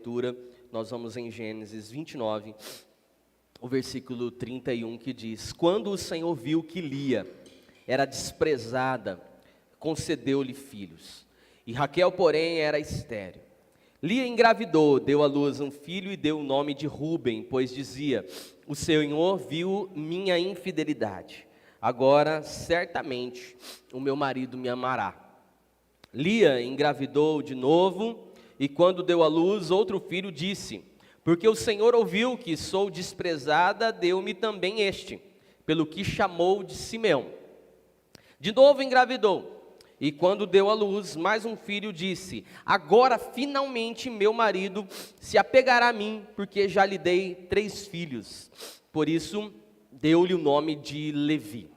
leitura, nós vamos em Gênesis 29, o versículo 31, que diz: Quando o Senhor viu que Lia era desprezada, concedeu-lhe filhos, e Raquel, porém, era estéril. Lia engravidou, deu à luz um filho e deu o nome de Ruben, pois dizia: O Senhor viu minha infidelidade, agora certamente o meu marido me amará. Lia engravidou de novo, e quando deu à luz outro filho, disse: Porque o Senhor ouviu que sou desprezada, deu-me também este, pelo que chamou de Simeão. De novo engravidou, e quando deu à luz mais um filho, disse: Agora finalmente meu marido se apegará a mim, porque já lhe dei 3 filhos. Por isso deu-lhe o nome de Levi.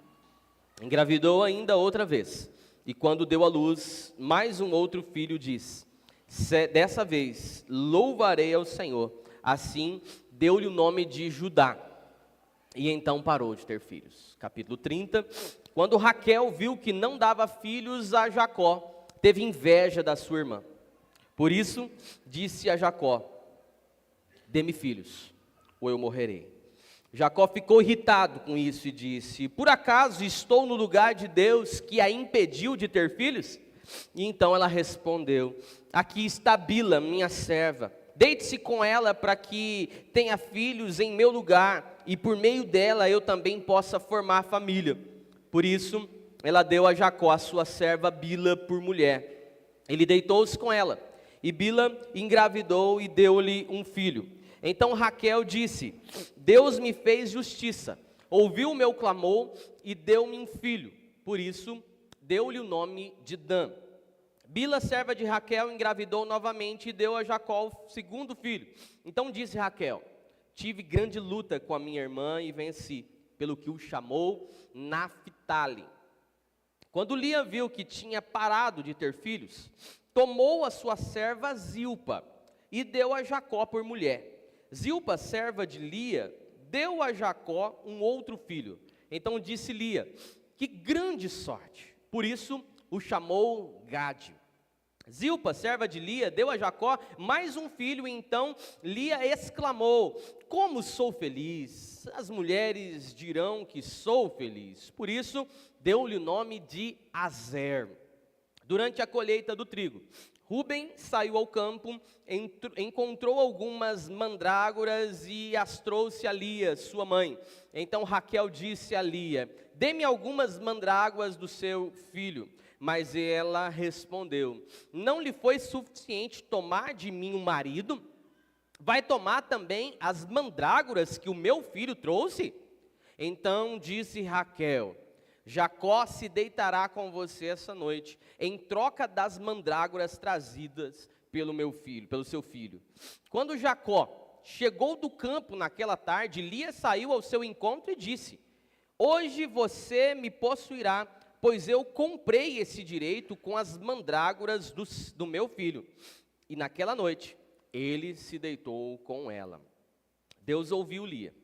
Engravidou ainda outra vez, e quando deu à luz mais um outro filho, disse: Dessa vez louvarei ao Senhor. Assim deu-lhe o nome de Judá, e então parou de ter filhos. Capítulo 30. Quando Raquel viu que não dava filhos a Jacó, teve inveja da sua irmã. Por isso disse a Jacó: Dê-me filhos, ou eu morrerei. Jacó ficou irritado com isso e disse: Por acaso estou no lugar de Deus que a impediu de ter filhos? E então ela respondeu: Aqui está Bila, minha serva. Deite-se com ela para que tenha filhos em meu lugar, e por meio dela eu também possa formar família. Por isso ela deu a Jacó a sua serva Bila por mulher. Ele deitou-se com ela, e Bila engravidou e deu-lhe um filho. Então Raquel disse: Deus me fez justiça, ouviu o meu clamor e deu-me um filho. Por isso deu-lhe o nome de Dan. Bila, serva de Raquel, engravidou novamente e deu a Jacó o segundo filho. Então disse Raquel: Tive grande luta com a minha irmã e venci, pelo que o chamou Naphtali. Quando Lia viu que tinha parado de ter filhos, tomou a sua serva Zilpa e deu a Jacó por mulher. Zilpa, serva de Lia, deu a Jacó um outro filho. Então disse Lia: Que grande sorte! Por isso o chamou Gade. Zilpa, serva de Lia, deu a Jacó mais um filho, e então Lia exclamou: Como sou feliz! As mulheres dirão que sou feliz. Por isso deu-lhe o nome de Azer. Durante a colheita do trigo, Ruben saiu ao campo, encontrou algumas mandrágoras e as trouxe a Lia, sua mãe. Então Raquel disse a Lia: Dê-me algumas mandrágoras do seu filho. Mas ela respondeu: Não lhe foi suficiente tomar de mim um marido? Vai tomar também as mandrágoras que o meu filho trouxe? Então disse Raquel: Jacó se deitará com você essa noite, em troca das mandrágoras trazidas pelo seu filho. Quando Jacó chegou do campo naquela tarde, Lia saiu ao seu encontro e disse: Hoje você me possuirá, pois eu comprei esse direito com as mandrágoras do meu filho. E naquela noite, ele se deitou com ela. Deus ouviu Lia,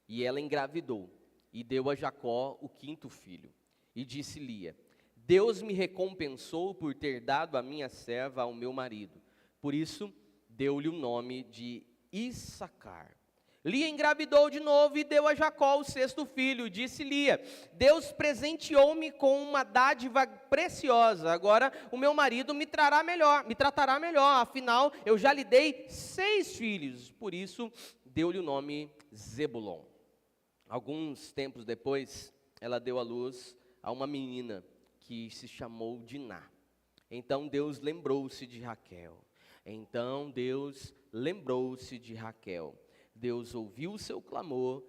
e ela engravidou, e deu a Jacó o 5º filho. E disse Lia: Deus me recompensou por ter dado a minha serva ao meu marido. Por isso, deu-lhe o nome de Issacar. Lia engravidou de novo e deu a Jacó o 6º filho. Disse Lia: Deus presenteou-me com uma dádiva preciosa. Agora o meu marido me tratará melhor. Afinal, eu já lhe dei 6 filhos. Por isso, deu-lhe o nome Zebulon. Alguns tempos depois, ela deu à luz a uma menina que se chamou Diná. Então Deus lembrou-se de Raquel. Deus ouviu o seu clamor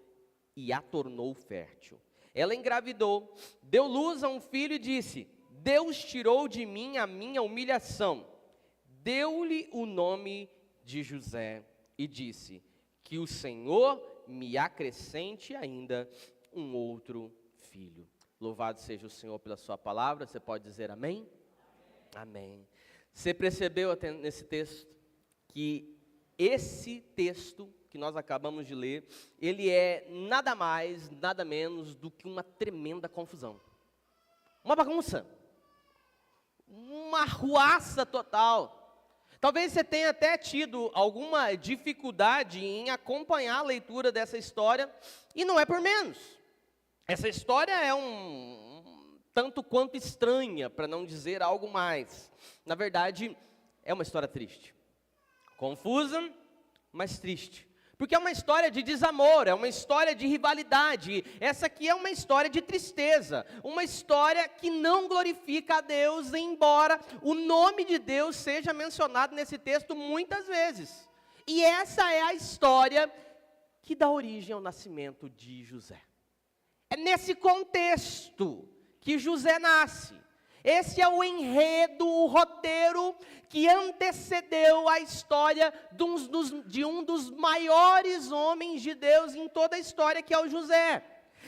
e a tornou fértil. Ela engravidou, deu luz a um filho e disse: Deus tirou de mim a minha humilhação. Deu-lhe o nome de José e disse: Que o Senhor me acrescente ainda um outro filho. Louvado seja o Senhor pela sua palavra. Você pode dizer amém? Amém. Você percebeu até nesse texto que esse texto que nós acabamos de ler, ele é nada mais, nada menos do que uma tremenda confusão. Uma bagunça. Uma arruaça total. Talvez você tenha até tido alguma dificuldade em acompanhar a leitura dessa história, e não é por menos. Essa história é um tanto quanto estranha, para não dizer algo mais. Na verdade, é uma história triste. Confusa, mas triste. Porque é uma história de desamor, é uma história de rivalidade. Essa aqui é uma história de tristeza, uma história que não glorifica a Deus, embora o nome de Deus seja mencionado nesse texto muitas vezes. E essa é a história que dá origem ao nascimento de José. É nesse contexto que José nasce. Esse é o enredo, o roteiro que antecedeu a história de um dos maiores homens de Deus em toda a história, que é o José.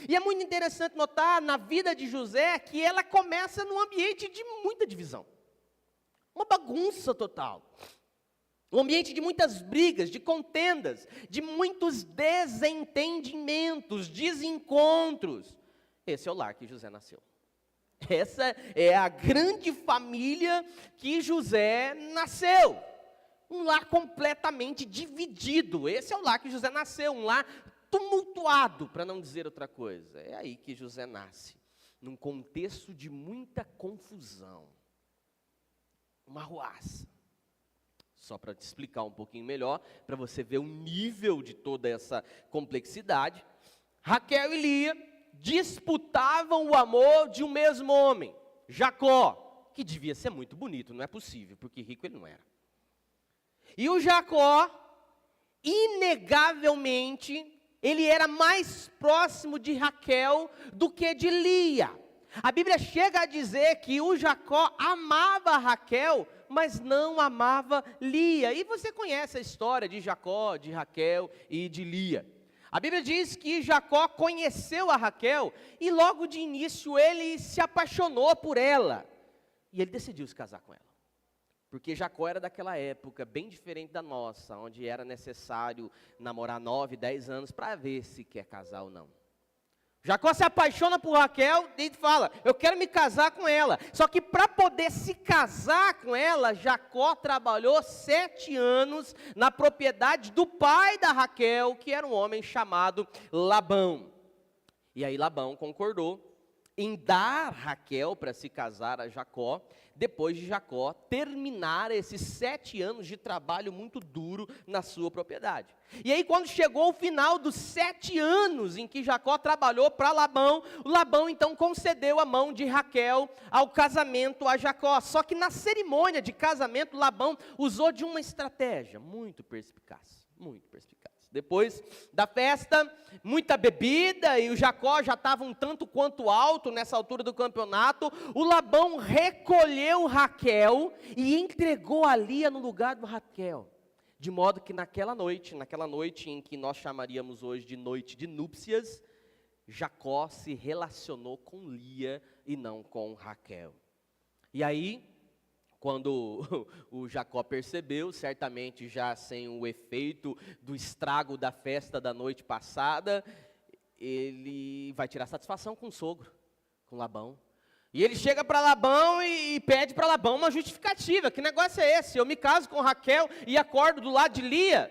E é muito interessante notar na vida de José que ela começa num ambiente de muita divisão. Uma bagunça total. Um ambiente de muitas brigas, de contendas, de muitos desentendimentos, desencontros. Esse é o lar que José nasceu. Essa é a grande família que José nasceu. Um lar completamente dividido. Esse é o lar que José nasceu, um lar tumultuado, para não dizer outra coisa. É aí que José nasce, num contexto de muita confusão. Uma arruaça. Só para te explicar um pouquinho melhor, para você ver o nível de toda essa complexidade. Raquel e Lia disputavam o amor de um mesmo homem, Jacó, que devia ser muito bonito, não é possível, porque rico ele não era. E o Jacó, inegavelmente, ele era mais próximo de Raquel do que de Lia. A Bíblia chega a dizer que o Jacó amava Raquel, mas não amava Lia. E você conhece a história de Jacó, de Raquel e de Lia. A Bíblia diz que Jacó conheceu a Raquel e logo de início ele se apaixonou por ela. E ele decidiu se casar com ela. Porque Jacó era daquela época, bem diferente da nossa, onde era necessário namorar 9, 10 anos para ver se quer casar ou não. Jacó se apaixona por Raquel e fala, eu quero me casar com ela. Só que para poder se casar com ela, Jacó trabalhou 7 anos na propriedade do pai da Raquel, que era um homem chamado Labão. E aí Labão concordou em dar Raquel para se casar a Jacó, depois de Jacó terminar esses 7 anos de trabalho muito duro na sua propriedade. E aí quando chegou o final dos 7 anos em que Jacó trabalhou para Labão, o Labão então concedeu a mão de Raquel ao casamento a Jacó. Só que na cerimônia de casamento, Labão usou de uma estratégia muito perspicaz, muito perspicaz. Depois da festa, muita bebida, e o Jacó já estava um tanto quanto alto nessa altura do campeonato. O Labão recolheu Raquel e entregou a Lia no lugar de Raquel. De modo que naquela noite em que nós chamaríamos hoje de noite de núpcias, Jacó se relacionou com Lia e não com Raquel. E aí, quando o Jacó percebeu, certamente já sem o efeito do estrago da festa da noite passada, ele vai tirar satisfação com o sogro, com Labão. E ele chega para Labão e pede para Labão uma justificativa. Que negócio é esse? Eu me caso com Raquel e acordo do lado de Lia?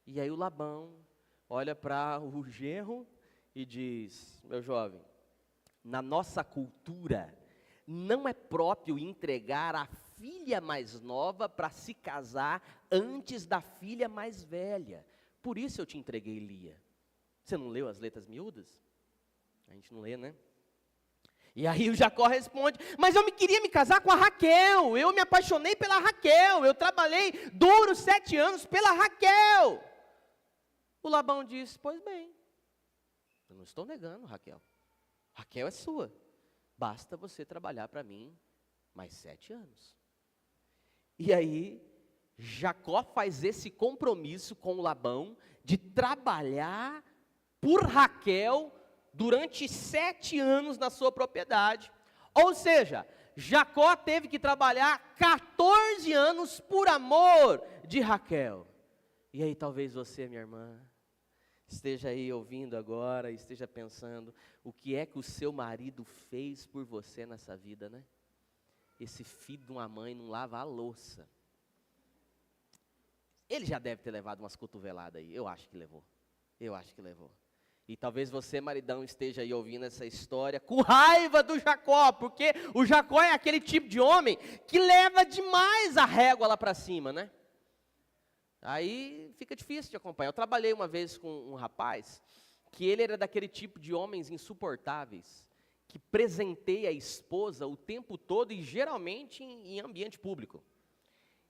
E aí o Labão olha para o genro e diz, meu jovem, na nossa cultura, não é próprio entregar a filha mais nova para se casar antes da filha mais velha. Por isso eu te entreguei Lia. Você não leu as letras miúdas? A gente não lê, né? E aí o Jacó responde, mas eu queria me casar com a Raquel, eu me apaixonei pela Raquel, eu trabalhei duro 7 anos pela Raquel. O Labão diz, pois bem, eu não estou negando Raquel. Raquel é sua. Basta você trabalhar para mim mais 7 anos. E aí, Jacó faz esse compromisso com Labão de trabalhar por Raquel durante 7 anos na sua propriedade. Ou seja, Jacó teve que trabalhar 14 anos por amor de Raquel. E aí talvez você, minha irmã, esteja aí ouvindo agora e esteja pensando, o que é que o seu marido fez por você nessa vida, né? Esse filho de uma mãe não lava a louça. Ele já deve ter levado umas cotoveladas aí, eu acho que levou. E talvez você, maridão, esteja aí ouvindo essa história com raiva do Jacó, porque o Jacó é aquele tipo de homem que leva demais a régua lá para cima, né? Aí fica difícil de acompanhar. Eu trabalhei uma vez com um rapaz, que ele era daquele tipo de homens insuportáveis, que presenteia a esposa o tempo todo e geralmente em ambiente público.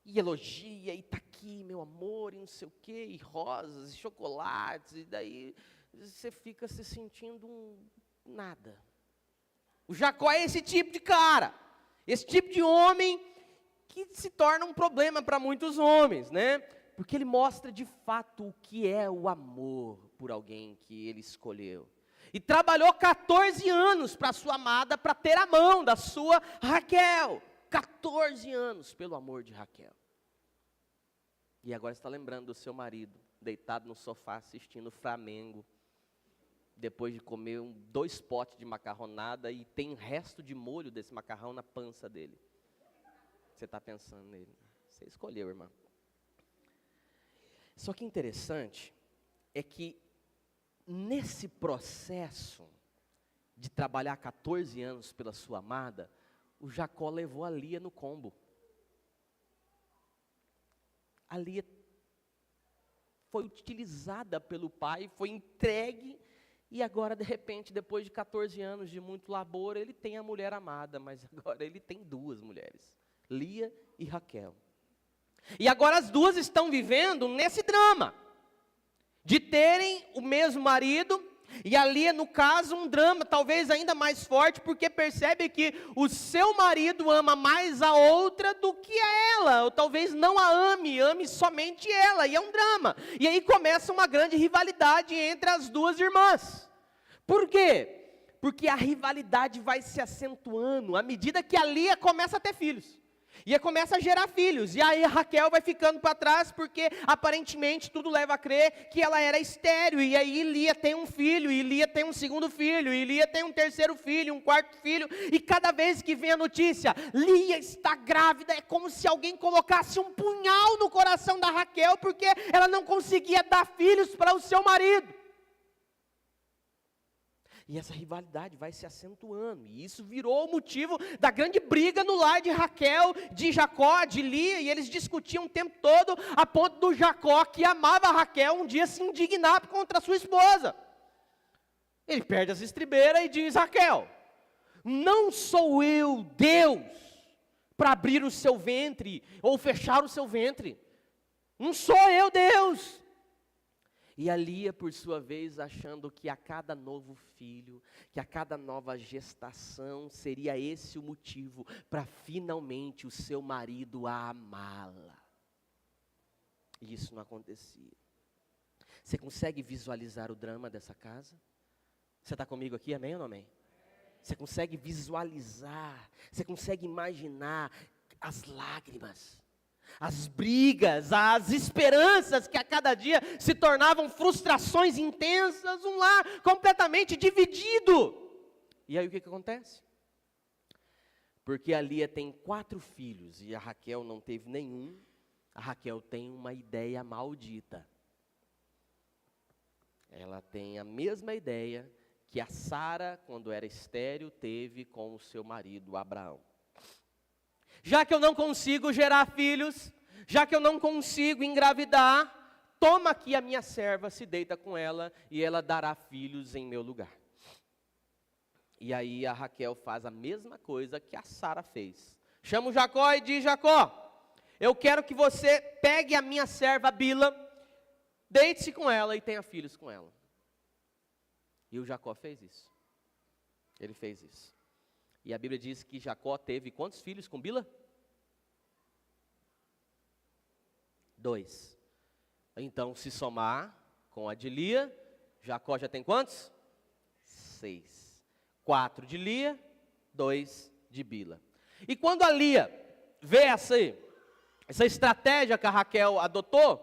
E elogia, e tá aqui, meu amor, e não sei o quê, e rosas, e chocolates, e daí você fica se sentindo nada. O Jacó é esse tipo de cara, esse tipo de homem que se torna um problema para muitos homens, né? Porque ele mostra de fato o que é o amor por alguém que ele escolheu. E trabalhou 14 anos para sua amada, para ter a mão da sua Raquel. 14 anos pelo amor de Raquel. E agora está lembrando do seu marido, deitado no sofá assistindo Flamengo, depois de comer 2 potes de macarronada e tem resto de molho desse macarrão na pança dele. Você está pensando nele. Você escolheu, irmã. Só que interessante é que nesse processo de trabalhar 14 anos pela sua amada, o Jacó levou a Lia no combo. A Lia foi utilizada pelo pai, foi entregue, e agora de repente, depois de 14 anos de muito labor, ele tem a mulher amada, mas agora ele tem 2 mulheres, Lia e Raquel. E agora as 2 estão vivendo nesse drama, de terem o mesmo marido, e ali, no caso, um drama talvez ainda mais forte, porque percebe que o seu marido ama mais a outra do que a ela, ou talvez não a ame somente ela, e é um drama. E aí começa uma grande rivalidade entre as 2 irmãs. Por quê? Porque a rivalidade vai se acentuando à medida que a Lia começa a ter filhos. E começa a gerar filhos, e aí a Raquel vai ficando para trás, porque aparentemente tudo leva a crer que ela era estéril, e aí Lia tem um filho, e Lia tem um segundo filho, e Lia tem um terceiro filho, um quarto filho, e cada vez que vem a notícia, Lia está grávida, é como se alguém colocasse um punhal no coração da Raquel, porque ela não conseguia dar filhos para o seu marido. E essa rivalidade vai se acentuando, e isso virou o motivo da grande briga no lar de Raquel, de Jacó, de Lia, e eles discutiam o tempo todo, a ponto do Jacó, que amava a Raquel, um dia se indignar contra a sua esposa. Ele perde as estribeiras e diz: Raquel, não sou eu Deus para abrir o seu ventre, ou fechar o seu ventre, não sou eu Deus. E a Lia, por sua vez, achando que a cada novo filho, que a cada nova gestação, seria esse o motivo para finalmente o seu marido a amá-la. E isso não acontecia. Você consegue visualizar o drama dessa casa? Você está comigo aqui, amém ou não amém? Você consegue visualizar, você consegue imaginar as lágrimas, as brigas, as esperanças que a cada dia se tornavam frustrações intensas, um lar completamente dividido. E aí o que acontece? Porque a Lia tem 4 filhos e a Raquel não teve nenhum, a Raquel tem uma ideia maldita. Ela tem a mesma ideia que a Sara, quando era estéril, teve com o seu marido Abraão. Já que eu não consigo gerar filhos, já que eu não consigo engravidar, toma aqui a minha serva, se deita com ela, e ela dará filhos em meu lugar. E aí a Raquel faz a mesma coisa que a Sara fez. Chama o Jacó e diz: Jacó, eu quero que você pegue a minha serva Bila, deite-se com ela e tenha filhos com ela. E o Jacó fez isso. Ele fez isso. E a Bíblia diz que Jacó teve quantos filhos com Bila? 2. Então, se somar com a de Lia, Jacó já tem quantos? 6. 4 de Lia, 2 de Bila. E quando a Lia vê essa estratégia que a Raquel adotou,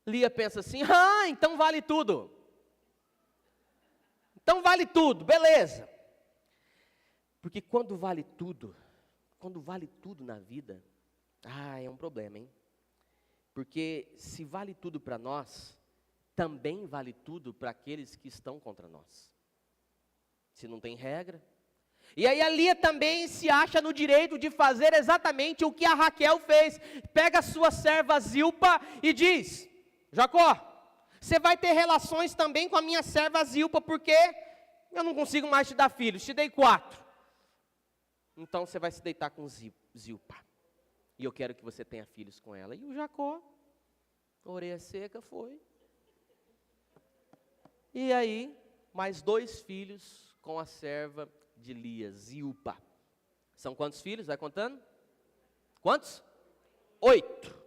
Lia pensa assim: então vale tudo. Então vale tudo, beleza. Porque quando vale tudo na vida, é um problema, hein? Porque se vale tudo para nós, também vale tudo para aqueles que estão contra nós. Se não tem regra. E aí a Lia também se acha no direito de fazer exatamente o que a Raquel fez. Pega a sua serva Zilpa e diz: Jacó, você vai ter relações também com a minha serva Zilpa, porque eu não consigo mais te dar filhos, te dei 4. Então você vai se deitar com Zilpa. E eu quero que você tenha filhos com ela. E o Jacó, orelha seca, foi. E aí, mais 2 filhos com a serva de Lia, Zilpa. São quantos filhos? Vai contando? Quantos? 8.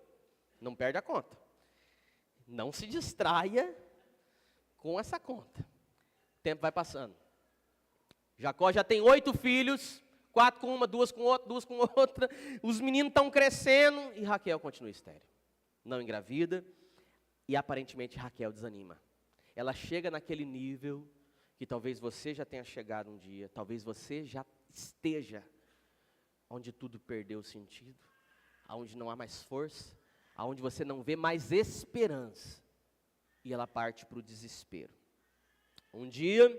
Não perde a conta. Não se distraia com essa conta. O tempo vai passando. Jacó já tem 8 filhos, 4 com uma, 2 com outra, 2 com outra. Os meninos estão crescendo e Raquel continua estéril. Não engravida e aparentemente Raquel desanima. Ela chega naquele nível que talvez você já tenha chegado um dia, talvez você já esteja onde tudo perdeu o sentido, onde não há mais força, onde você não vê mais esperança, e ela parte para o desespero. Um dia,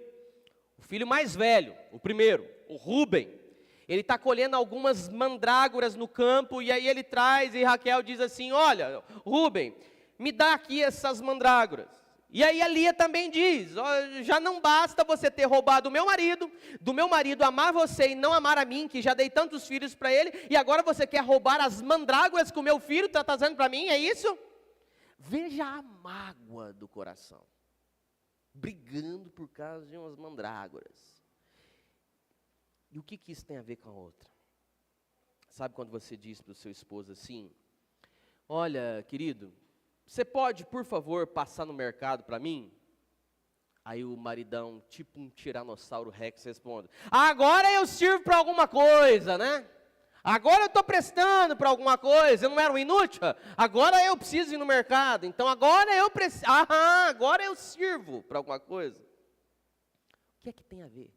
o filho mais velho, o primeiro, o Rúben, ele está colhendo algumas mandrágoras no campo, e aí ele traz, e Raquel diz assim: olha, Rúben, me dá aqui essas mandrágoras. E aí a Lia também diz: já não basta você ter roubado do meu marido amar você e não amar a mim, que já dei tantos filhos para ele, e agora você quer roubar as mandrágoras que o meu filho está trazendo para mim, é isso? Veja a mágoa do coração, brigando por causa de umas mandrágoras. E o que isso tem a ver com a outra? Sabe quando você diz para o seu esposo assim: olha, querido, você pode, por favor, passar no mercado para mim? Aí o maridão, tipo um tiranossauro rex, responde: agora eu sirvo para alguma coisa, né? Agora eu estou prestando para alguma coisa, eu não era um inútil? Agora eu preciso ir no mercado, então agora eu preciso, agora eu sirvo para alguma coisa. O que é que tem a ver?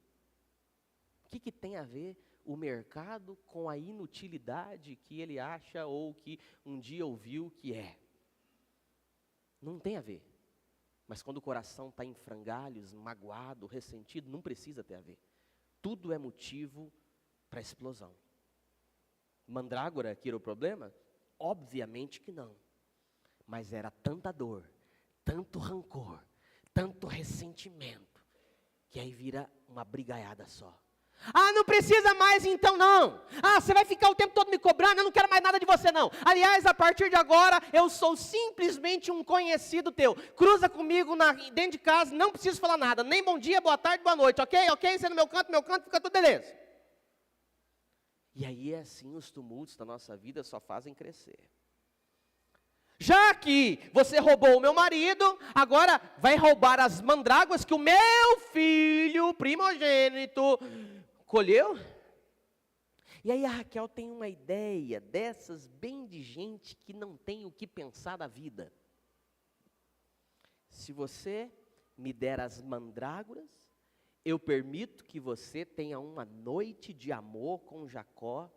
O que tem a ver o mercado com a inutilidade que ele acha ou que um dia ouviu que é? Não tem a ver. Mas quando o coração está em frangalhos, magoado, ressentido, não precisa ter a ver. Tudo é motivo para explosão. Mandrágora que era o problema? Obviamente que não. Mas era tanta dor, tanto rancor, tanto ressentimento, que aí vira uma brigaiada só. Não precisa mais então não. Você vai ficar o tempo todo me cobrando, eu não quero mais nada de você não. Aliás, a partir de agora, eu sou simplesmente um conhecido teu. Cruza comigo dentro de casa, não preciso falar nada. Nem bom dia, boa tarde, boa noite, ok? Ok, você no meu canto, fica tudo beleza. E aí é assim, os tumultos da nossa vida só fazem crescer. Já que você roubou o meu marido, agora vai roubar as mandrágoras que o meu filho primogênito colheu? E aí a Raquel tem uma ideia dessas bem de gente que não tem o que pensar da vida. Se você me der as mandrágoras, eu permito que você tenha uma noite de amor com Jacó,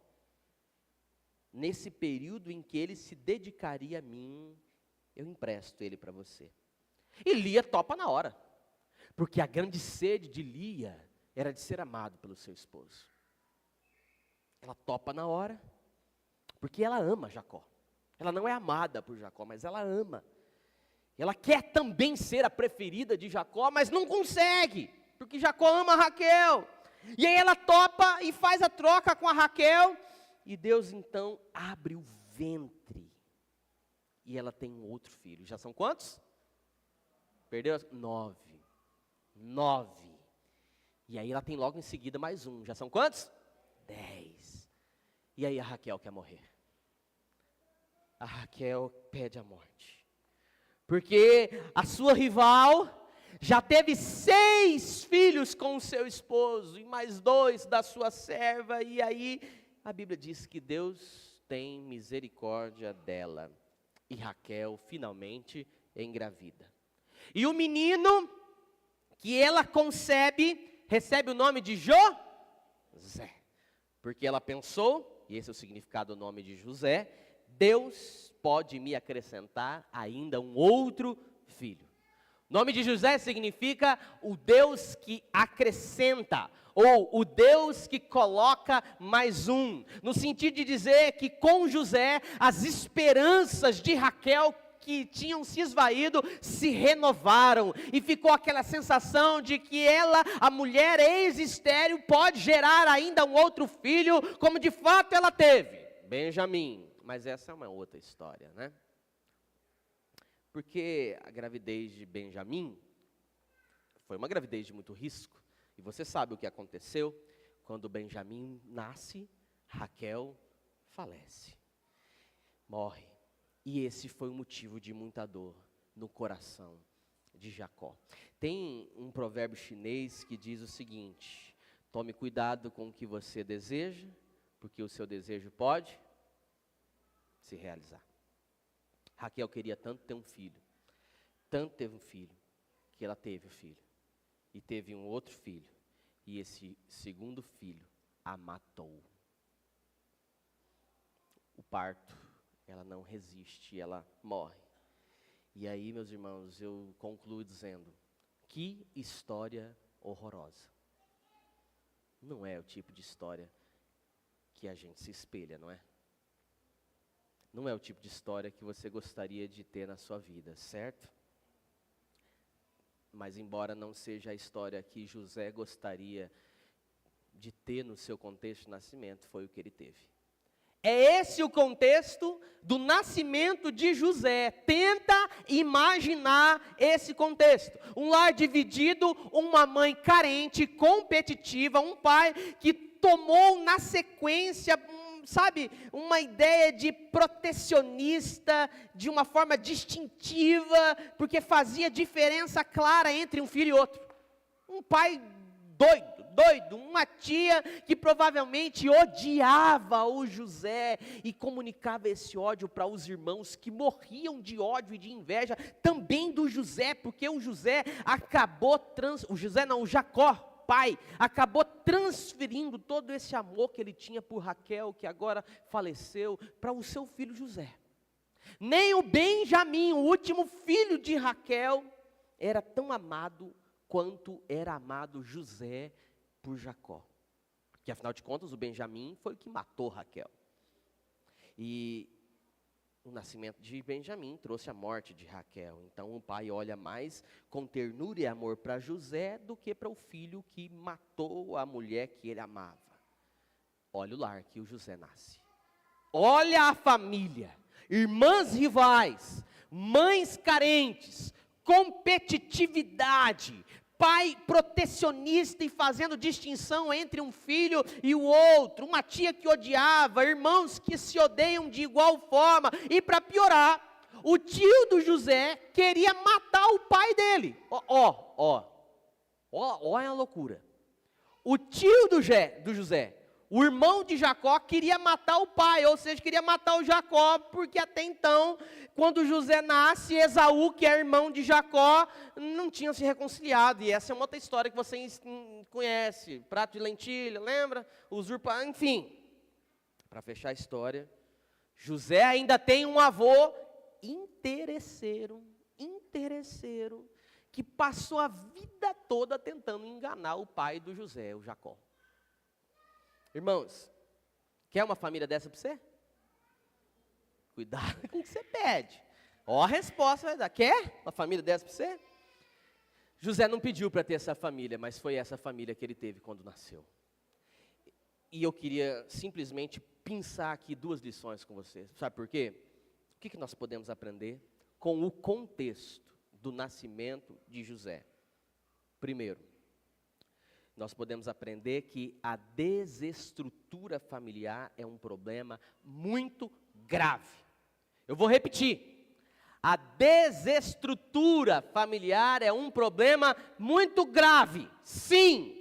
nesse período em que ele se dedicaria a mim, eu empresto ele para você. E Lia topa na hora, porque a grande sede de Lia era de ser amado pelo seu esposo. Ela topa na hora, porque ela ama Jacó. Ela não é amada por Jacó, mas ela ama. Ela quer também ser a preferida de Jacó, mas não consegue, porque Jacó ama a Raquel. E aí ela topa e faz a troca com a Raquel, e Deus então abre o ventre, e ela tem um outro filho. Já são quantos? Perdeu? 9. E aí ela tem logo em seguida mais um. Já são quantos? 10. E aí a Raquel quer morrer. A Raquel pede a morte. Porque a sua rival já teve 6 filhos com o seu esposo, e mais 2 da sua serva, e aí a Bíblia diz que Deus tem misericórdia dela. E Raquel finalmente engravida. E o menino que ela concebe, recebe o nome de José. Porque ela pensou, e esse é o significado do nome de José, Deus pode me acrescentar ainda um outro filho. O nome de José significa o Deus que acrescenta, ou o Deus que coloca mais um, no sentido de dizer que com José, as esperanças de Raquel que tinham se esvaído, se renovaram, e ficou aquela sensação de que ela, a mulher ex-estéril, pode gerar ainda um outro filho, como de fato ela teve, Benjamim. Mas essa é uma outra história, né? Porque a gravidez de Benjamim foi uma gravidez de muito risco. E você sabe o que aconteceu? Quando Benjamim nasce, Raquel falece, morre. E esse foi o motivo de muita dor no coração de Jacó. Tem um provérbio chinês que diz o seguinte: tome cuidado com o que você deseja, porque o seu desejo pode se realizar. Raquel queria tanto ter um filho, que ela teve o filho. E teve um outro filho, e esse segundo filho a matou. O parto, ela não resiste, ela morre. E aí, meus irmãos, eu concluo dizendo, que história horrorosa. Não é o tipo de história que a gente se espelha, não é? Não é o tipo de história que você gostaria de ter na sua vida, certo? Mas embora não seja a história que José gostaria de ter no seu contexto de nascimento, foi o que ele teve. É esse o contexto do nascimento de José. Tenta imaginar esse contexto. Um lar dividido, uma mãe carente, competitiva, um pai que tomou na sequência, sabe, uma ideia de protecionista, de uma forma distintiva, porque fazia diferença clara entre um filho e outro. Um pai doido, uma tia que provavelmente odiava o José e comunicava esse ódio para os irmãos que morriam de ódio e de inveja também do José, porque o José acabou, o Jacó, pai, acabou transferindo todo esse amor que ele tinha por Raquel, que agora faleceu, para o seu filho José. Nem o Benjamim, o último filho de Raquel, era tão amado quanto era amado José por Jacó. Porque afinal de contas o Benjamim foi o que matou Raquel. E o nascimento de Benjamim trouxe a morte de Raquel. Então o pai olha mais com ternura e amor para José do que para o filho que matou a mulher que ele amava. Olha o lar que o José nasce. Olha a família, irmãs rivais, mães carentes, competitividade, pai protecionista e fazendo distinção entre um filho e o outro, uma tia que odiava, irmãos que se odeiam de igual forma, e para piorar, o tio do José queria matar o pai dele. Olha a loucura. O tio do José, o irmão de Jacó, queria matar o pai, ou seja, queria matar o Jacó, porque até então, quando José nasce, Esaú, que é irmão de Jacó, não tinha se reconciliado. E essa é uma outra história que vocês conhecem, prato de lentilha, lembra? Usurpa, enfim. Para fechar a história, José ainda tem um avô interesseiro, que passou a vida toda tentando enganar o pai do José, o Jacó. Irmãos, quer uma família dessa para você? Cuidado com o que você pede. Ó a resposta vai dar. Quer uma família dessa para você? José não pediu para ter essa família, mas foi essa família que ele teve quando nasceu. E eu queria simplesmente pensar aqui duas lições com vocês. Sabe por quê? O que nós podemos aprender com o contexto do nascimento de José? Primeiro, nós podemos aprender que a desestrutura familiar é um problema muito grave. Eu vou repetir. A desestrutura familiar é um problema muito grave. Sim,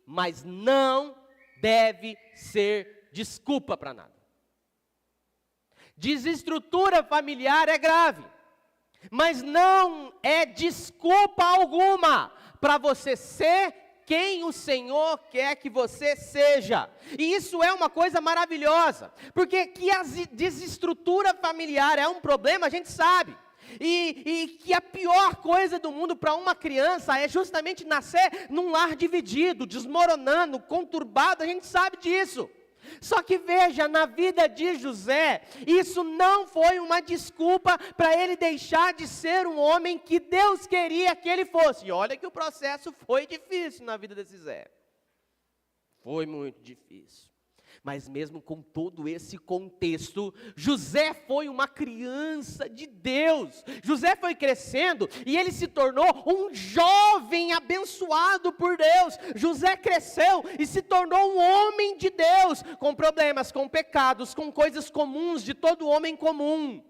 mas não deve ser desculpa para nada. Desestrutura familiar é grave, mas não é desculpa alguma para você ser, quem o Senhor quer que você seja. E isso é uma coisa maravilhosa, porque que a desestrutura familiar é um problema, a gente sabe. E que a pior coisa do mundo para uma criança é justamente nascer num lar dividido, desmoronando, conturbado, a gente sabe disso. Só que veja, na vida de José, isso não foi uma desculpa para ele deixar de ser um homem que Deus queria que ele fosse. E olha que o processo foi difícil na vida desse Zé. Foi muito difícil. Mas mesmo com todo esse contexto, José foi uma criança de Deus. José foi crescendo e ele se tornou um jovem abençoado por Deus. José cresceu e se tornou um homem de Deus, com problemas, com pecados, com coisas comuns de todo homem comum.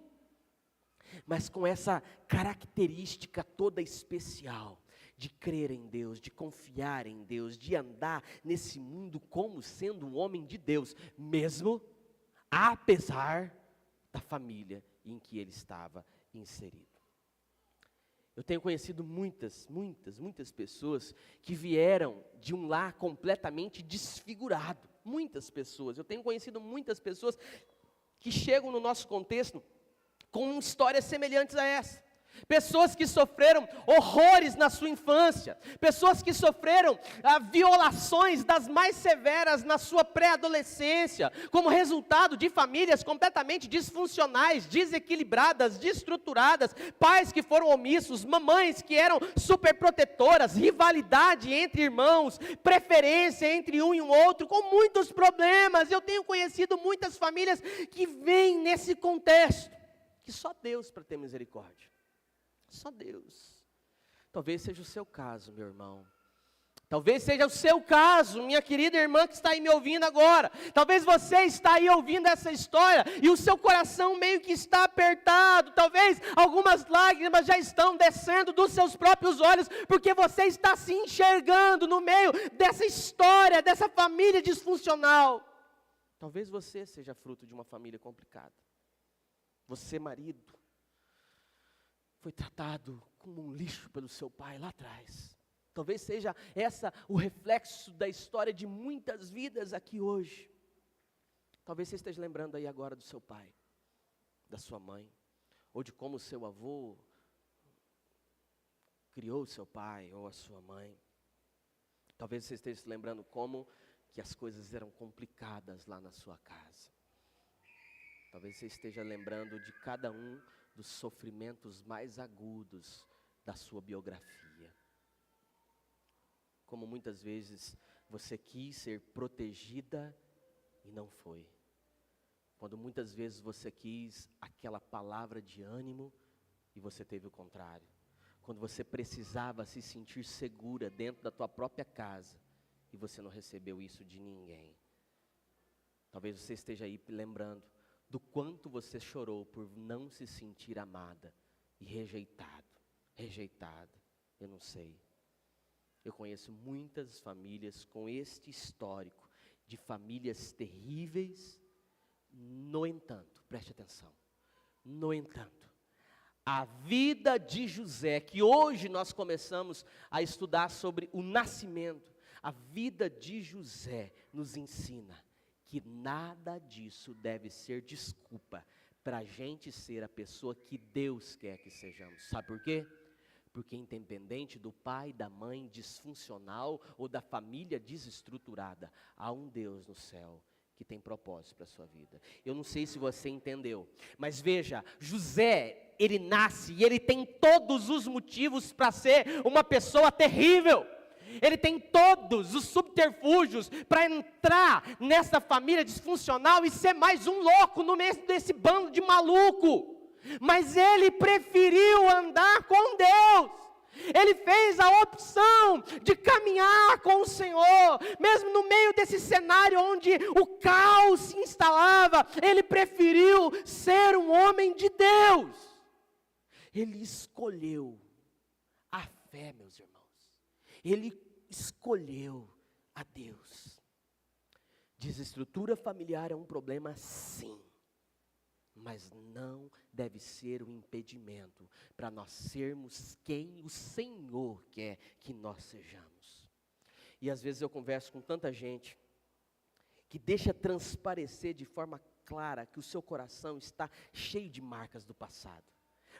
Mas com essa característica toda especial, de crer em Deus, de confiar em Deus, de andar nesse mundo como sendo um homem de Deus, mesmo apesar da família em que ele estava inserido. Eu tenho conhecido muitas pessoas que vieram de um lar completamente desfigurado. Muitas pessoas. Eu tenho conhecido muitas pessoas que chegam no nosso contexto com histórias semelhantes a essa. Pessoas que sofreram horrores na sua infância, pessoas que sofreram violações das mais severas na sua pré-adolescência, como resultado de famílias completamente disfuncionais, desequilibradas, destruturadas, pais que foram omissos, mamães que eram superprotetoras, rivalidade entre irmãos, preferência entre um e um outro, com muitos problemas. Eu tenho conhecido muitas famílias que vêm nesse contexto, que só Deus para ter misericórdia. Só Deus. Talvez seja o seu caso, meu irmão. Talvez seja o seu caso, minha querida irmã que está aí me ouvindo agora. Talvez você está aí ouvindo essa história e o seu coração meio que está apertado. Talvez algumas lágrimas já estão descendo dos seus próprios olhos, porque você está se enxergando no meio dessa história, dessa família disfuncional. Talvez você seja fruto de uma família complicada. Você, marido, foi tratado como um lixo pelo seu pai lá atrás. Talvez seja essa o reflexo da história de muitas vidas aqui hoje. Talvez você esteja lembrando aí agora do seu pai, da sua mãe, ou de como o seu avô criou o seu pai ou a sua mãe. Talvez você esteja se lembrando como que as coisas eram complicadas lá na sua casa. Talvez você esteja lembrando de cada um dos sofrimentos mais agudos da sua biografia. Como muitas vezes você quis ser protegida e não foi. Quando muitas vezes você quis aquela palavra de ânimo e você teve o contrário. Quando você precisava se sentir segura dentro da tua própria casa e você não recebeu isso de ninguém. Talvez você esteja aí lembrando do quanto você chorou por não se sentir amada e rejeitada, eu não sei. Eu conheço muitas famílias com este histórico de famílias terríveis. No entanto, preste atenção, no entanto, a vida de José, que hoje nós começamos a estudar sobre o nascimento, a vida de José nos ensina que nada disso deve ser desculpa para a gente ser a pessoa que Deus quer que sejamos. Sabe por quê? Porque independente do pai, da mãe disfuncional ou da família desestruturada, há um Deus no céu que tem propósito para a sua vida. Eu não sei se você entendeu, mas veja, José, ele nasce e ele tem todos os motivos para ser uma pessoa terrível. Ele tem todos os subterfúgios para entrar nessa família disfuncional e ser mais um louco no meio desse bando de maluco. Mas ele preferiu andar com Deus. Ele fez a opção de caminhar com o Senhor, mesmo no meio desse cenário onde o caos se instalava. Ele preferiu ser um homem de Deus. Ele escolheu a fé, meus irmãos. Ele escolheu a Deus. Desestrutura familiar é um problema, sim. Mas não deve ser um impedimento para nós sermos quem o Senhor quer que nós sejamos. E às vezes eu converso com tanta gente que deixa transparecer de forma clara que o seu coração está cheio de marcas do passado.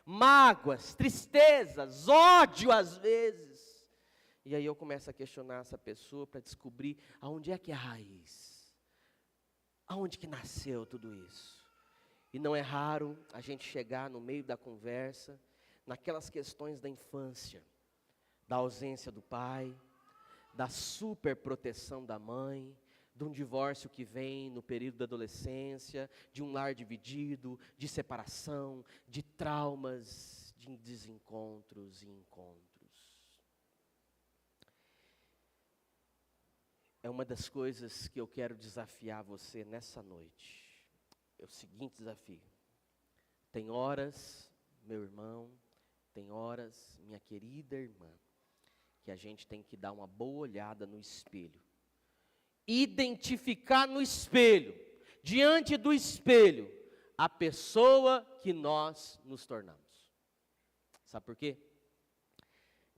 Mágoas, tristezas, ódio às vezes. E aí eu começo a questionar essa pessoa para descobrir aonde é que é a raiz. Aonde que nasceu tudo isso? E não é raro a gente chegar no meio da conversa, naquelas questões da infância, da ausência do pai, da superproteção da mãe, de um divórcio que vem no período da adolescência, de um lar dividido, de separação, de traumas, de desencontros e encontros. É uma das coisas que eu quero desafiar você nessa noite. É o seguinte desafio. Tem horas, meu irmão, tem horas, minha querida irmã, que a gente tem que dar uma boa olhada no espelho. Identificar no espelho, diante do espelho, a pessoa que nós nos tornamos. Sabe por quê?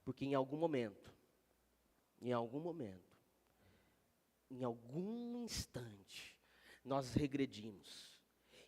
Porque em algum momento, em algum instante, nós regredimos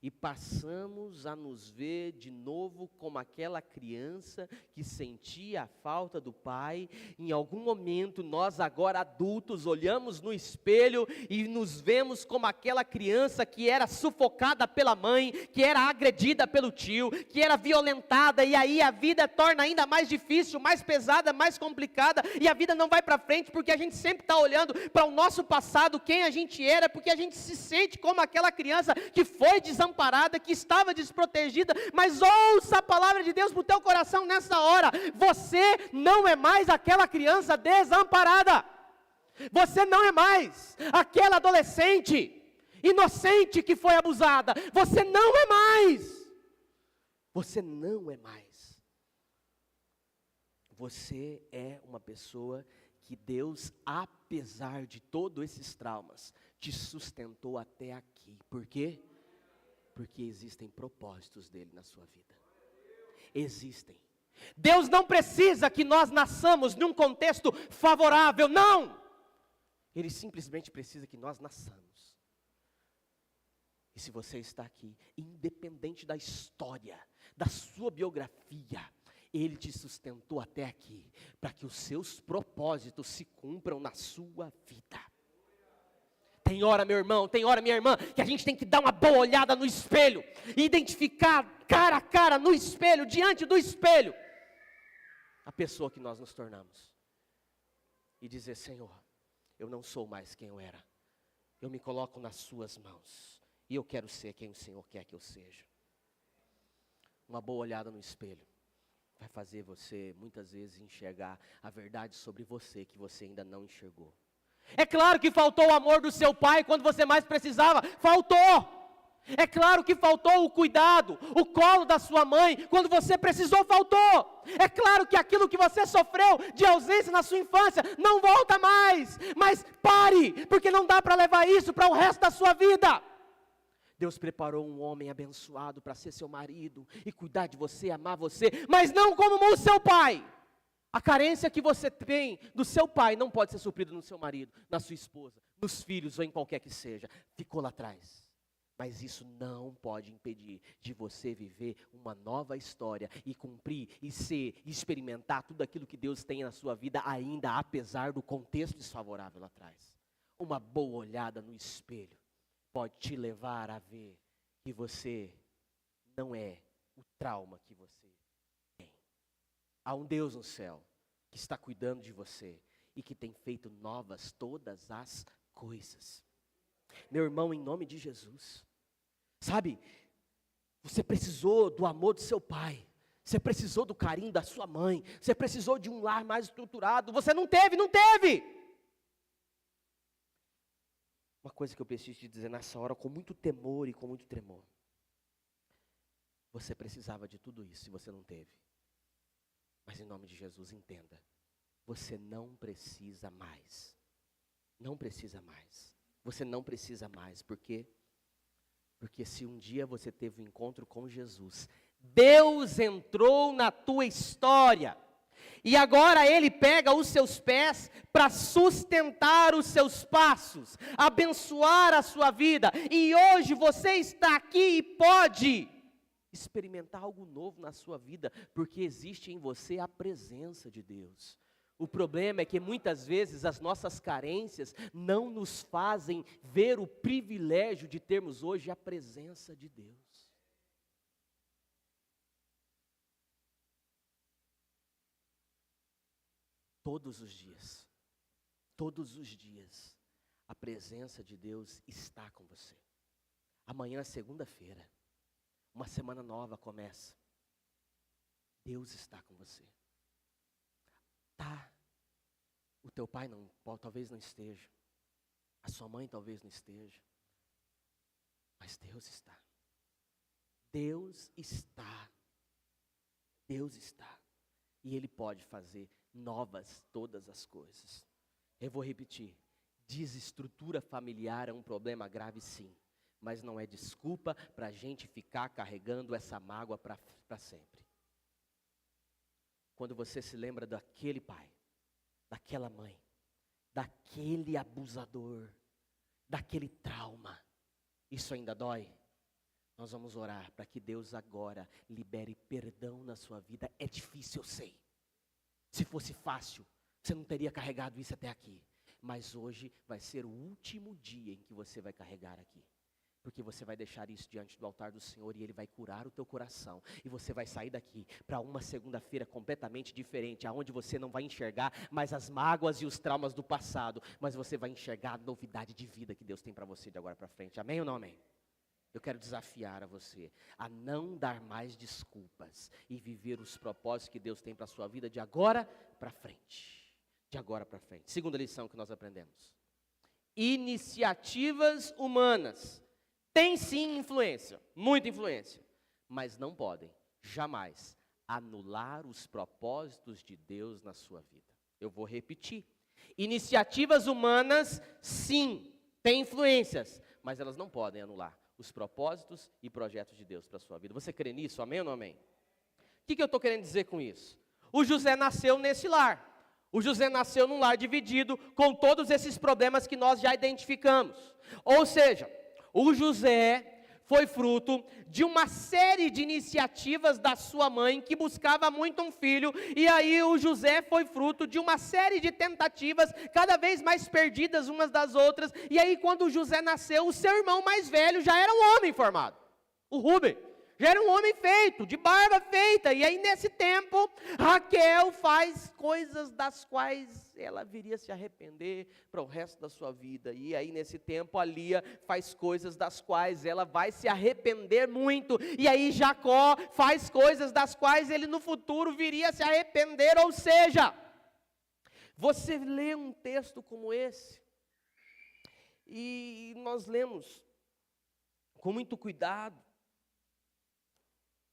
e passamos a nos ver de novo como aquela criança que sentia a falta do pai. Em algum momento, nós agora adultos olhamos no espelho e nos vemos como aquela criança que era sufocada pela mãe, que era agredida pelo tio, que era violentada, e aí a vida torna ainda mais difícil, mais pesada, mais complicada, e a vida não vai para frente, porque a gente sempre está olhando para o nosso passado, quem a gente era, porque a gente se sente como aquela criança que foi desamparada, que estava desprotegida. Mas ouça a palavra de Deus para o teu coração nessa hora: você não é mais aquela criança desamparada, você não é mais aquela adolescente inocente que foi abusada, você não é mais, você é uma pessoa que Deus, apesar de todos esses traumas, te sustentou até aqui. Por quê? Porque existem propósitos dele na sua vida. Existem. Deus não precisa que nós nasçamos num contexto favorável, não! Ele simplesmente precisa que nós nasçamos. E se você está aqui, independente da história, da sua biografia, Ele te sustentou até aqui, para que os seus propósitos se cumpram na sua vida. Tem hora, meu irmão, tem hora, minha irmã, que a gente tem que dar uma boa olhada no espelho, identificar cara a cara no espelho, diante do espelho, a pessoa que nós nos tornamos. E dizer: Senhor, eu não sou mais quem eu era, eu me coloco nas suas mãos, e eu quero ser quem o Senhor quer que eu seja. Uma boa olhada no espelho vai fazer você, muitas vezes, enxergar a verdade sobre você, que você ainda não enxergou. É claro que faltou o amor do seu pai quando você mais precisava, faltou. É claro que faltou o cuidado, o colo da sua mãe, quando você precisou, faltou. É claro que aquilo que você sofreu de ausência na sua infância, não volta mais. Mas pare, porque não dá para levar isso para o resto da sua vida. Deus preparou um homem abençoado para ser seu marido, e cuidar de você, amar você, mas não como o seu pai. A carência que você tem do seu pai não pode ser suprida no seu marido, na sua esposa, nos filhos ou em qualquer que seja. Ficou lá atrás. Mas isso não pode impedir de você viver uma nova história e cumprir e ser, e experimentar tudo aquilo que Deus tem na sua vida, ainda apesar do contexto desfavorável lá atrás. Uma boa olhada no espelho pode te levar a ver que você não é o trauma que você tem. Há um Deus no céu que está cuidando de você e que tem feito novas todas as coisas. Meu irmão, em nome de Jesus, sabe, você precisou do amor do seu pai, você precisou do carinho da sua mãe, você precisou de um lar mais estruturado, você não teve. Uma coisa que eu preciso te dizer nessa hora, com muito temor e com muito tremor: você precisava de tudo isso e você não teve. Mas em nome de Jesus, entenda, você não precisa mais. Não precisa mais. Você não precisa mais. Por quê? Porque se um dia você teve um encontro com Jesus, Deus entrou na tua história E agora Ele pega os seus pés para sustentar os seus passos, abençoar a sua vida. E hoje você está aqui e pode experimentar algo novo na sua vida, porque existe em você a presença de Deus. O problema é que muitas vezes as nossas carências não nos fazem ver o privilégio de termos hoje a presença de Deus. Todos os dias, a presença de Deus está com você. Amanhã é segunda-feira, uma semana nova começa. Deus está com você. Tá, o teu pai talvez não esteja, a sua mãe talvez não esteja, mas Deus está. Deus está. Deus está. E Ele pode fazer novas todas as coisas. Eu vou repetir, desestrutura familiar é um problema grave sim, mas não é desculpa para a gente ficar carregando essa mágoa para sempre. Quando você se lembra daquele pai, daquela mãe, daquele abusador, daquele trauma, isso ainda dói? Nós vamos orar para que Deus agora libere perdão na sua vida. É difícil, eu sei. Se fosse fácil, você não teria carregado isso até aqui. Mas hoje vai ser o último dia em que você vai carregar aqui. Porque você vai deixar isso diante do altar do Senhor e Ele vai curar o teu coração. E você vai sair daqui para uma segunda-feira completamente diferente, aonde você não vai enxergar mais as mágoas e os traumas do passado, mas você vai enxergar a novidade de vida que Deus tem para você de agora para frente. Amém ou não amém? Eu quero desafiar a você a não dar mais desculpas e viver os propósitos que Deus tem para a sua vida de agora para frente. De agora para frente. Segunda lição que nós aprendemos. Iniciativas humanas têm sim influência, muita influência, mas não podem jamais anular os propósitos de Deus na sua vida. Eu vou repetir. Iniciativas humanas sim têm influências, mas elas não podem anular os propósitos e projetos de Deus para a sua vida. Você crê nisso? Amém ou não amém? O que eu estou querendo dizer com isso? O José nasceu nesse lar. O José nasceu num lar dividido com todos esses problemas que nós já identificamos. Ou seja, o José foi fruto de uma série de iniciativas da sua mãe que buscava muito um filho, e aí o José foi fruto de uma série de tentativas, cada vez mais perdidas umas das outras, e aí quando o José nasceu, o seu irmão mais velho já era um homem formado, o Rúben. Já era um homem feito, de barba feita, e aí nesse tempo, Raquel faz coisas das quais ela viria se arrepender para o resto da sua vida. E aí nesse tempo, a Lia faz coisas das quais ela vai se arrepender muito. E aí Jacó faz coisas das quais ele no futuro viria se arrepender. Ou seja, você lê um texto como esse, e nós lemos com muito cuidado,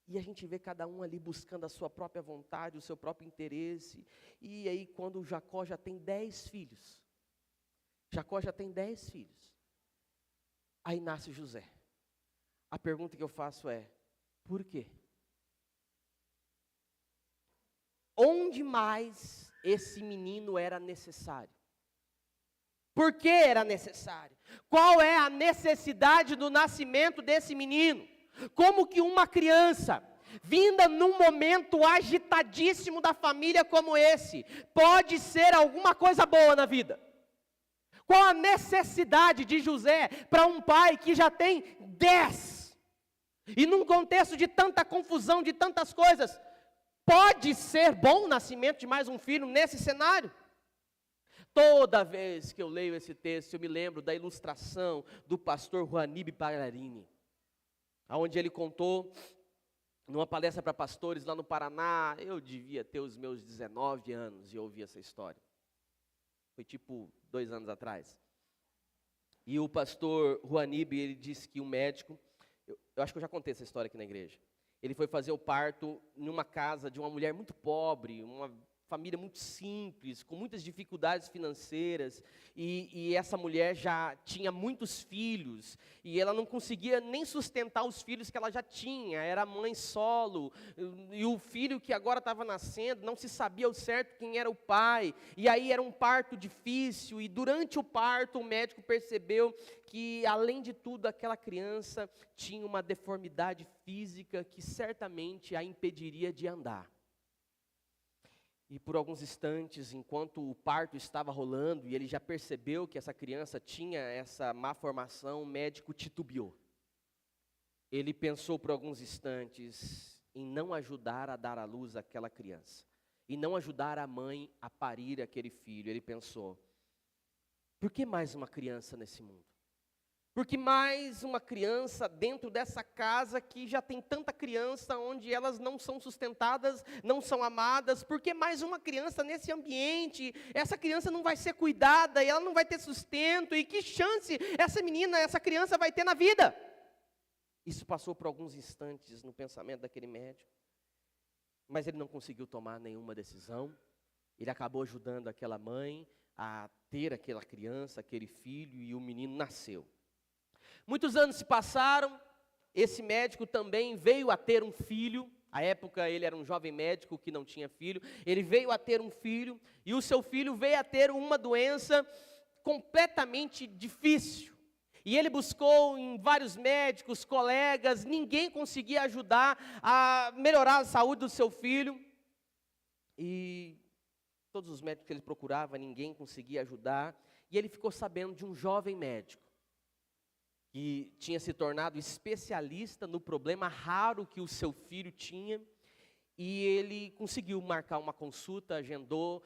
e a gente vê cada um ali buscando a sua própria vontade, o seu próprio interesse. E aí quando Jacó já tem 10 filhos. Jacó já tem 10 filhos. Aí nasce José. A pergunta que eu faço é, por quê? Onde mais esse menino era necessário? Por que era necessário? Qual é a necessidade do nascimento desse menino? Como que uma criança, vinda num momento agitadíssimo da família como esse, pode ser alguma coisa boa na vida? Qual a necessidade de José para um pai que já tem 10? E num contexto de tanta confusão, de tantas coisas, pode ser bom o nascimento de mais um filho nesse cenário? Toda vez que eu leio esse texto, eu me lembro da ilustração do pastor Juanibe Ballarini, onde ele contou, numa palestra para pastores lá no Paraná, eu devia ter os meus 19 anos e eu ouvi essa história. Foi tipo 2 anos atrás. E o pastor Juanibe, ele disse que um médico, eu acho que eu já contei essa história aqui na igreja, ele foi fazer o parto numa casa de uma mulher muito pobre, uma família muito simples, com muitas dificuldades financeiras, e essa mulher já tinha muitos filhos, e ela não conseguia nem sustentar os filhos que ela já tinha, era mãe solo, e o filho que agora estava nascendo, não se sabia ao certo quem era o pai, e aí era um parto difícil, e durante o parto o médico percebeu que, além de tudo, aquela criança tinha uma deformidade física que certamente a impediria de andar. E por alguns instantes, enquanto o parto estava rolando, e ele já percebeu que essa criança tinha essa má formação, o médico titubeou. Ele pensou por alguns instantes em não ajudar a dar à luz aquela criança, e não ajudar a mãe a parir aquele filho. Ele pensou, por que mais uma criança nesse mundo? Por que mais uma criança dentro dessa casa que já tem tanta criança, onde elas não são sustentadas, não são amadas? Por que mais uma criança nesse ambiente? Essa criança não vai ser cuidada, e ela não vai ter sustento, e que chance essa menina, essa criança vai ter na vida? Isso passou por alguns instantes no pensamento daquele médico, mas ele não conseguiu tomar nenhuma decisão. Ele acabou ajudando aquela mãe a ter aquela criança, aquele filho, e o menino nasceu. Muitos anos se passaram, esse médico também veio a ter um filho. À época ele era um jovem médico que não tinha filho. Ele veio a ter um filho, e o seu filho veio a ter uma doença completamente difícil. E ele buscou em vários médicos, colegas, ninguém conseguia ajudar a melhorar a saúde do seu filho. E todos os médicos que ele procurava, ninguém conseguia ajudar. E ele ficou sabendo de um jovem médico que tinha se tornado especialista no problema raro que o seu filho tinha, e ele conseguiu marcar uma consulta, agendou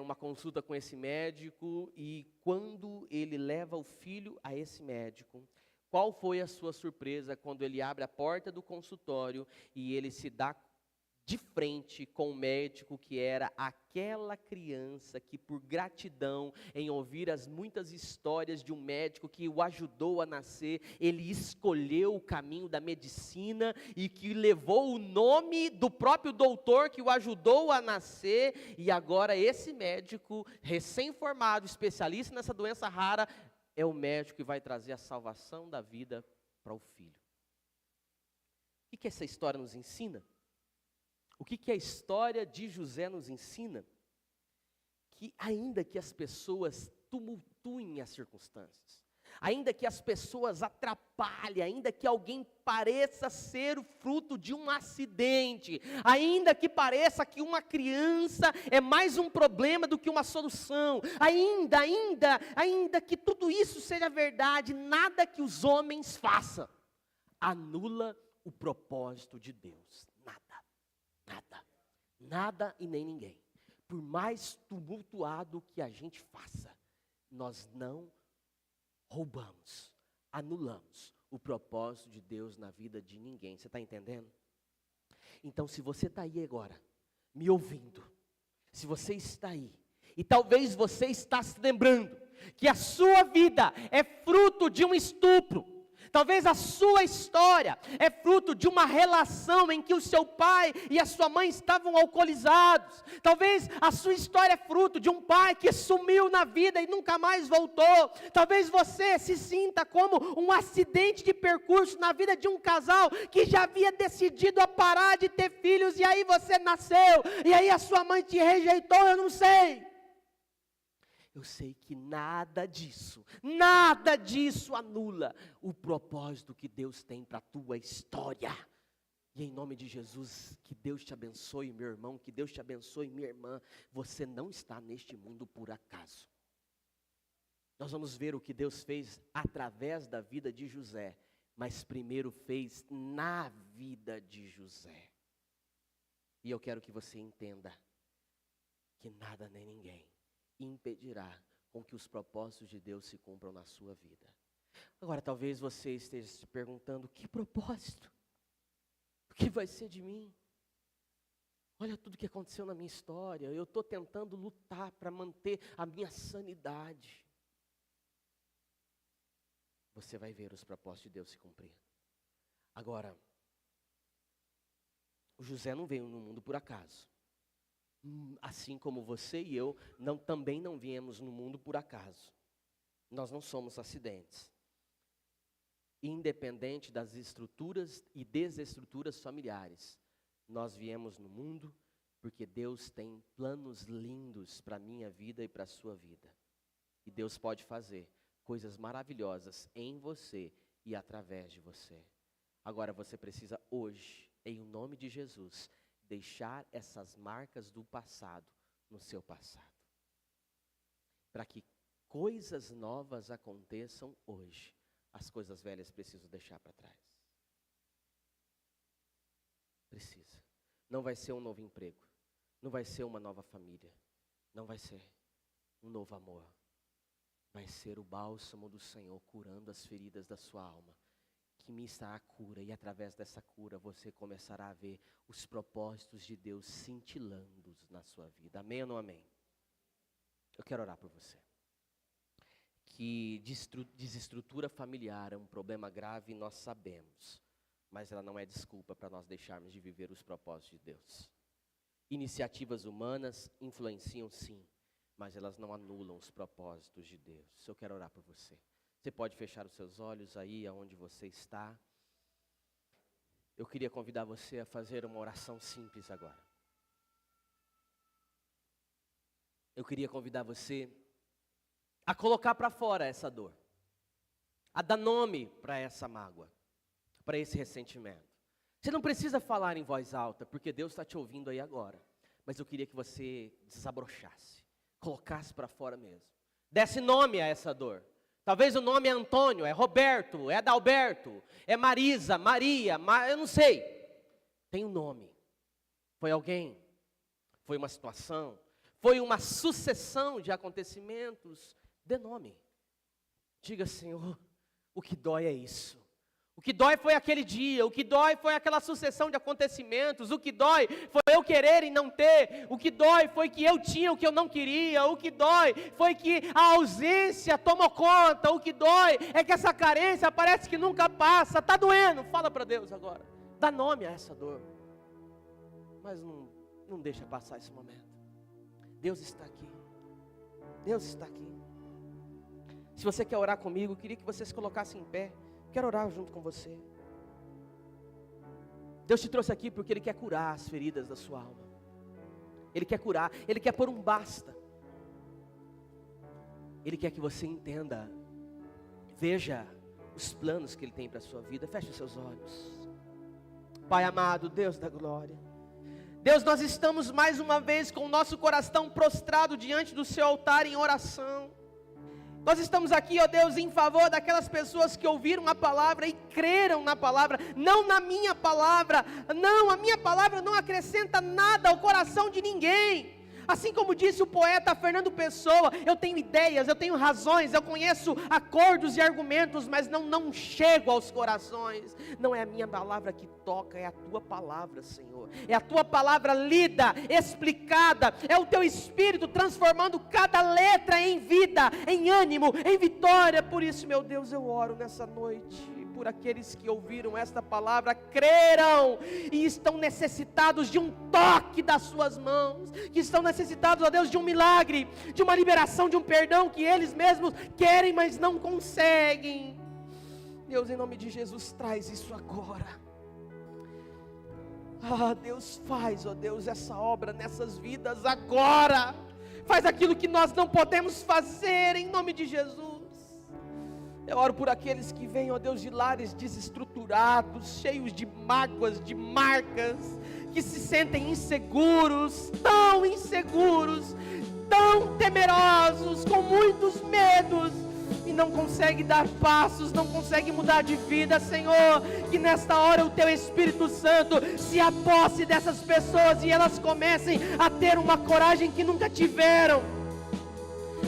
uma consulta com esse médico, e quando ele leva o filho a esse médico, qual foi a sua surpresa quando ele abre a porta do consultório e ele se dá de frente com o médico, que era aquela criança que, por gratidão em ouvir as muitas histórias de um médico que o ajudou a nascer, ele escolheu o caminho da medicina e que levou o nome do próprio doutor que o ajudou a nascer. E agora esse médico, recém-formado, especialista nessa doença rara, é o médico que vai trazer a salvação da vida para o filho. O que essa história nos ensina? O que a história de José nos ensina? Que ainda que as pessoas tumultuem as circunstâncias, ainda que as pessoas atrapalhem, ainda que alguém pareça ser o fruto de um acidente, ainda que pareça que uma criança é mais um problema do que uma solução, ainda que tudo isso seja verdade, nada que os homens façam anula o propósito de Deus. Nada e nem ninguém. Por mais tumultuado que a gente faça, nós não roubamos, anulamos o propósito de Deus na vida de ninguém. Você está entendendo? Então, se você está aí agora, me ouvindo, se você está aí, e talvez você está se lembrando que a sua vida é fruto de um estupro, talvez a sua história é fruto de uma relação em que o seu pai e a sua mãe estavam alcoolizados. Talvez a sua história é fruto de um pai que sumiu na vida e nunca mais voltou. Talvez você se sinta como um acidente de percurso na vida de um casal que já havia decidido a parar de ter filhos, e aí você nasceu, e aí a sua mãe te rejeitou. Eu não sei. Eu sei que nada disso anula o propósito que Deus tem para a tua história. E em nome de Jesus, que Deus te abençoe, meu irmão, que Deus te abençoe, minha irmã. Você não está neste mundo por acaso. Nós vamos ver o que Deus fez através da vida de José, mas primeiro fez na vida de José. E eu quero que você entenda que nada nem ninguém impedirá com que os propósitos de Deus se cumpram na sua vida. Agora, talvez você esteja se perguntando: que propósito? O que vai ser de mim? Olha tudo que aconteceu na minha história. Eu estou tentando lutar para manter a minha sanidade. Você vai ver os propósitos de Deus se cumprir. Agora, o José não veio no mundo por acaso. Assim como você e eu, também não viemos no mundo por acaso. Nós não somos acidentes. Independente das estruturas e desestruturas familiares, nós viemos no mundo porque Deus tem planos lindos para a minha vida e para a sua vida. E Deus pode fazer coisas maravilhosas em você e através de você. Agora você precisa hoje, em nome de Jesus, deixar essas marcas do passado no seu passado. Para que coisas novas aconteçam hoje, as coisas velhas precisam deixar para trás. Precisa. Não vai ser um novo emprego. Não vai ser uma nova família. Não vai ser um novo amor. Vai ser o bálsamo do Senhor curando as feridas da sua alma. Que me está a cura, e através dessa cura você começará a ver os propósitos de Deus cintilando na sua vida. Amém ou não amém? Eu quero orar por você. Que desestrutura familiar é um problema grave, nós sabemos. Mas ela não é desculpa para nós deixarmos de viver os propósitos de Deus. Iniciativas humanas influenciam sim, mas elas não anulam os propósitos de Deus. Eu quero orar por você. Você pode fechar os seus olhos aí aonde você está. Eu queria convidar você a fazer uma oração simples agora. Eu queria convidar você a colocar para fora essa dor. A dar nome para essa mágoa, para esse ressentimento. Você não precisa falar em voz alta, porque Deus está te ouvindo aí agora. Mas eu queria que você desabrochasse, colocasse para fora mesmo. Desse nome a essa dor. Talvez o nome é Antônio, é Roberto, é Adalberto, é Marisa, Maria, eu não sei. Tem um nome. Foi alguém, foi uma situação, foi uma sucessão de acontecimentos. Dê nome. Diga, Senhor, o que dói é isso. O que dói foi aquele dia, o que dói foi aquela sucessão de acontecimentos, o que dói foi eu querer e não ter, o que dói foi que eu tinha o que eu não queria, o que dói foi que a ausência tomou conta, o que dói é que essa carência parece que nunca passa, está doendo, fala para Deus agora, dá nome a essa dor, mas não deixa passar esse momento. Deus está aqui, Deus está aqui. Se você quer orar comigo, eu queria que você se colocasse em pé. Quero orar junto com você. Deus te trouxe aqui porque Ele quer curar as feridas da sua alma. Ele quer curar, Ele quer pôr um basta. Ele quer que você entenda, veja os planos que Ele tem para a sua vida. Feche os seus olhos. Pai amado, Deus da glória. Deus, nós estamos mais uma vez com o nosso coração prostrado diante do Seu altar em oração. Nós estamos aqui, ó Deus, em favor daquelas pessoas que ouviram a palavra e creram na palavra, não na minha palavra. Não, a minha palavra não acrescenta nada ao coração de ninguém. Assim como disse o poeta Fernando Pessoa, eu tenho ideias, eu tenho razões, eu conheço acordos e argumentos, mas não chego aos corações. Não é a minha palavra que toca, é a tua palavra, Senhor. É a tua palavra lida, explicada, é o teu Espírito transformando cada letra em vida, em ânimo, em vitória. Por isso, meu Deus, eu oro nessa noite por aqueles que ouviram esta palavra, creram e estão necessitados de um toque das suas mãos, que estão necessitados, ó Deus, de um milagre, de uma liberação, de um perdão que eles mesmos querem, mas não conseguem. Deus, em nome de Jesus, traz isso agora. Deus, faz, ó Deus, essa obra nessas vidas agora. Faz aquilo que nós não podemos fazer, em nome de Jesus. Eu oro por aqueles que vêm, ó Deus, de lares desestruturados, cheios de mágoas, de marcas, que se sentem inseguros, tão temerosos, com muitos medos, e não conseguem dar passos, não conseguem mudar de vida. Senhor, que nesta hora o Teu Espírito Santo se aposse dessas pessoas e elas comecem a ter uma coragem que nunca tiveram,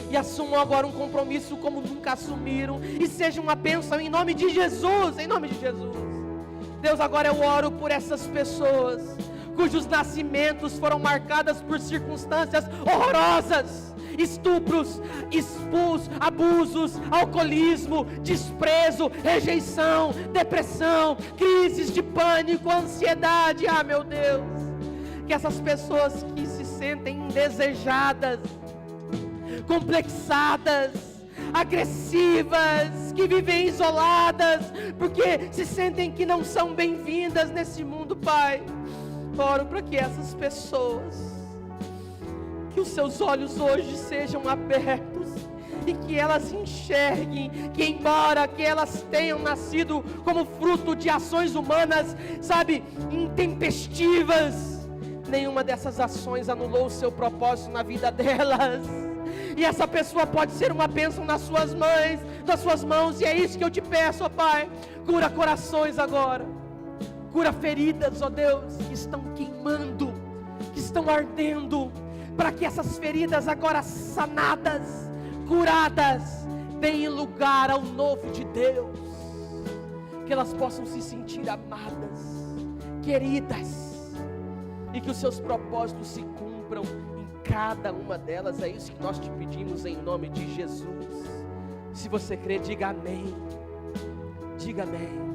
e assumam agora um compromisso como nunca assumiram, e seja uma bênção em nome de Jesus, em nome de Jesus. Deus, agora eu oro por essas pessoas, cujos nascimentos foram marcados por circunstâncias horrorosas, estupros, expulsos, abusos, alcoolismo, desprezo, rejeição, depressão, crises de pânico, ansiedade. Meu Deus, que essas pessoas que se sentem indesejadas, complexadas, agressivas, que vivem isoladas, porque se sentem que não são bem-vindas nesse mundo, Pai. Oro para que essas pessoas, que os seus olhos hoje sejam abertos, e que elas enxerguem que, embora que elas tenham nascido como fruto de ações humanas, sabe, intempestivas, nenhuma dessas ações anulou o seu propósito na vida delas. E essa pessoa pode ser uma bênção nas suas mãos, e é isso que eu te peço, ó Pai. Cura corações agora, cura feridas, ó Deus, que estão queimando, que estão ardendo, para que essas feridas agora sanadas, curadas, deem lugar ao novo de Deus, que elas possam se sentir amadas, queridas, e que os seus propósitos se cumpram em cada uma delas. É isso que nós te pedimos em nome de Jesus. Se você crê, diga amém. Diga amém.